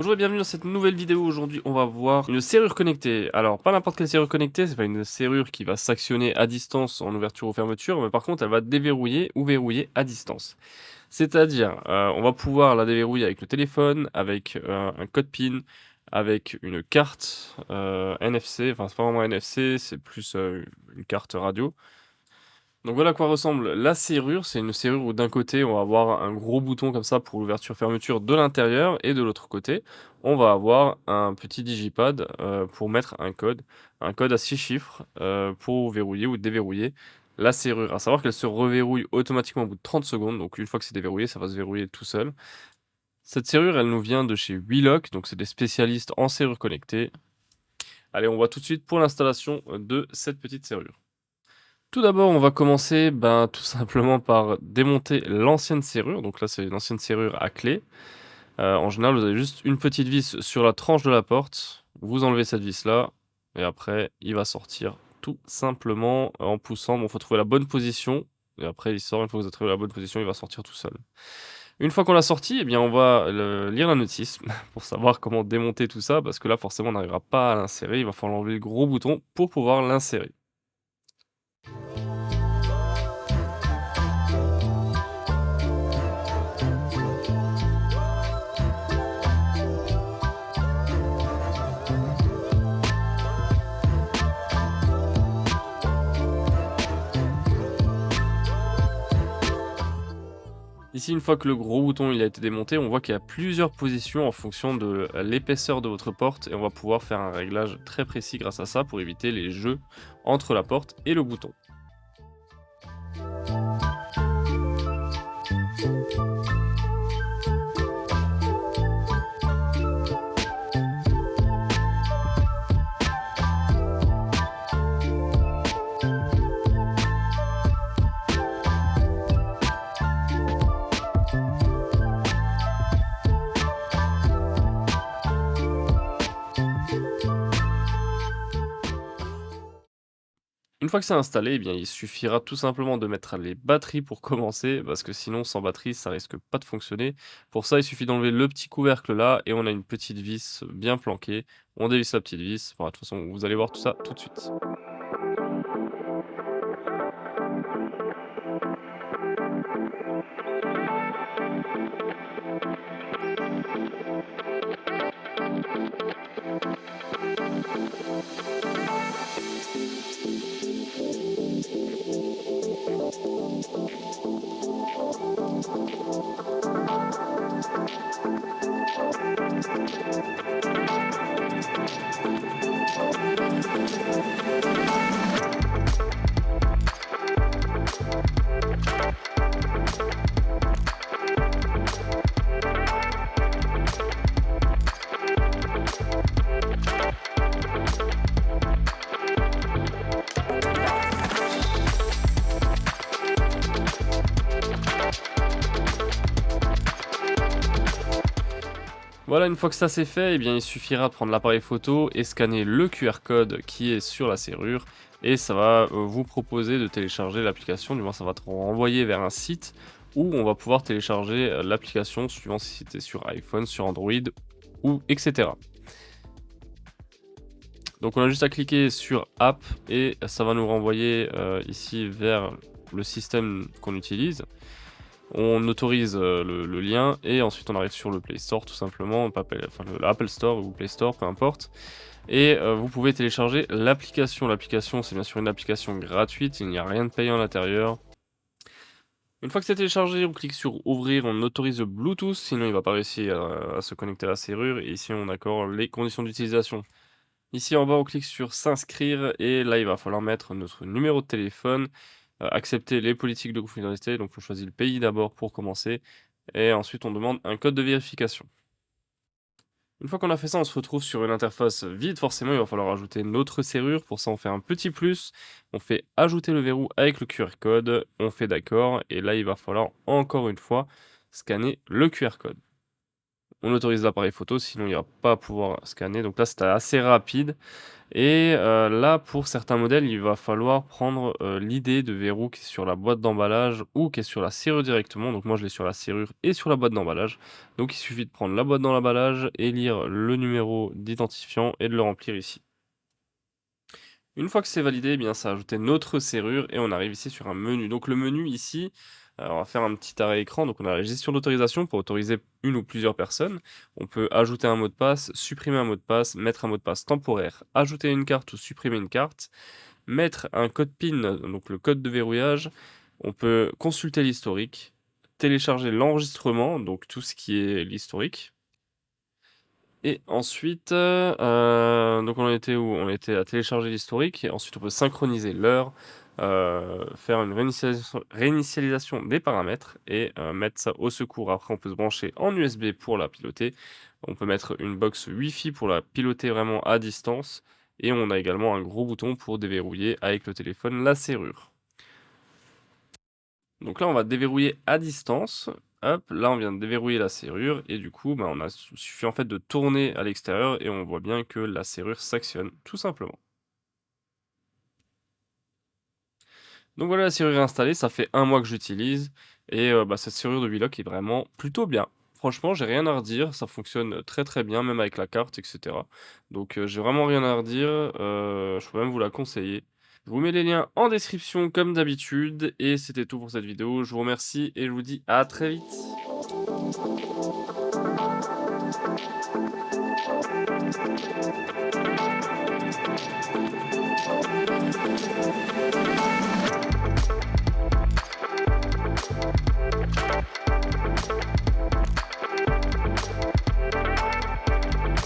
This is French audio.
Bonjour et bienvenue dans cette nouvelle vidéo. Aujourd'hui, on va voir une serrure connectée. Alors, pas n'importe quelle serrure connectée, c'est pas une serrure qui va s'actionner à distance en ouverture ou fermeture, mais par contre, elle va déverrouiller ou verrouiller à distance. C'est-à-dire, on va pouvoir la déverrouiller avec le téléphone, avec un code PIN, avec une carte NFC. Enfin, c'est pas vraiment NFC, c'est plus une carte radio. Donc voilà à quoi ressemble la serrure. C'est une serrure où d'un côté, on va avoir un gros bouton comme ça pour l'ouverture-fermeture de l'intérieur et de l'autre côté, on va avoir un petit digipad, pour mettre un code à 6 chiffres, pour verrouiller ou déverrouiller la serrure. À savoir qu'elle se reverrouille automatiquement au bout de 30 secondes, donc une fois que c'est déverrouillé, ça va se verrouiller tout seul. Cette serrure, elle nous vient de chez Wheelock, donc c'est des spécialistes en serrures connectées. Allez, on va tout de suite pour l'installation de cette petite serrure. Tout d'abord, on va commencer, tout simplement par démonter l'ancienne serrure. Donc là, c'est une ancienne serrure à clé. En général, vous avez juste une petite vis sur la tranche de la porte. Vous enlevez cette vis-là et après, il va sortir tout simplement en poussant. Bon, faut trouver la bonne position et après, il sort. Une fois que vous avez trouvé la bonne position, il va sortir tout seul. Une fois qu'on l'a sorti, eh bien, on va lire la notice pour savoir comment démonter tout ça parce que là, forcément, on n'arrivera pas à l'insérer. Il va falloir enlever le gros bouton pour pouvoir l'insérer. Ici, une fois que le gros bouton il a été démonté, on voit qu'il y a plusieurs positions en fonction de l'épaisseur de votre porte et on va pouvoir faire un réglage très précis grâce à ça pour éviter les jeux entre la porte et le bouton. Une fois que c'est installé, eh bien, il suffira tout simplement de mettre les batteries pour commencer, parce que sinon, sans batterie, ça risque pas de fonctionner. Pour ça, il suffit d'enlever le petit couvercle là, et on a une petite vis bien planquée. On dévisse la petite vis. Enfin, de toute façon, vous allez voir tout ça tout de suite. Voilà, une fois que ça c'est fait, eh bien, il suffira de prendre l'appareil photo et scanner le QR code qui est sur la serrure et ça va vous proposer de télécharger l'application, du moins ça va te renvoyer vers un site où on va pouvoir télécharger l'application suivant si c'était sur iPhone, sur Android ou etc. Donc on a juste à cliquer sur App et ça va nous renvoyer ici vers le système qu'on utilise. On autorise, le lien et ensuite on arrive sur le Play Store tout simplement, pas Play enfin l'Apple Store ou Play Store, peu importe et vous pouvez télécharger l'application. L'application, c'est bien sûr une application gratuite, il n'y a rien de payant à l'intérieur. Une fois que c'est téléchargé, on clique sur ouvrir, on autorise le Bluetooth, sinon il va pas réussir à se connecter à la serrure et ici on accorde les conditions d'utilisation. Ici en bas, on clique sur s'inscrire et là, il va falloir mettre notre numéro de téléphone, accepter les politiques de confidentialité, donc on choisit le pays d'abord pour commencer et ensuite on demande un code de vérification. Une fois qu'on a fait ça, on se retrouve sur une interface vide, forcément, il va falloir ajouter notre serrure. Pour ça, on fait un petit plus, on fait ajouter le verrou avec le QR code, on fait d'accord et là, il va falloir encore une fois scanner le QR code. On autorise l'appareil photo, sinon il va pas pouvoir scanner. Donc là, c'était assez rapide et là, pour certains modèles, il va falloir prendre, l'idée de verrou qui est sur la boîte d'emballage ou qui est sur la serrure directement. Donc moi, je l'ai sur la serrure et sur la boîte d'emballage. Donc il suffit de prendre la boîte dans l'emballage et lire le numéro d'identifiant et de le remplir ici. Une fois que c'est validé, eh bien, ça a ajouté notre serrure et on arrive ici sur un menu. Donc le menu ici, on va faire un petit arrêt écran. Donc on a la gestion d'autorisation pour autoriser une ou plusieurs personnes. On peut ajouter un mot de passe, supprimer un mot de passe, mettre un mot de passe temporaire, ajouter une carte ou supprimer une carte, mettre un code PIN, donc le code de verrouillage. On peut consulter l'historique, télécharger l'enregistrement, donc tout ce qui est l'historique. Et ensuite, donc on en était où? On était à télécharger l'historique et ensuite on peut synchroniser l'heure, faire une réinitialisation des paramètres et mettre ça au secours. Après on peut se brancher en USB pour la piloter. On peut mettre une box Wi-Fi pour la piloter vraiment à distance et on a également un gros bouton pour déverrouiller avec le téléphone la serrure. Donc là, on va déverrouiller à distance. Hop, là, on vient de déverrouiller la serrure et du coup, bah, suffit en fait de tourner à l'extérieur et on voit bien que la serrure s'actionne, tout simplement. Donc voilà, la serrure est installée, ça fait 1 mois que j'utilise et bah, cette serrure de Wheelock est vraiment plutôt bien. Franchement, j'ai rien à redire, ça fonctionne très très bien, même avec la carte, etc. Donc j'ai vraiment rien à redire, je peux même vous la conseiller. Je vous mets les liens en description comme d'habitude et c'était tout pour cette vidéo. Je vous remercie et je vous dis à très vite.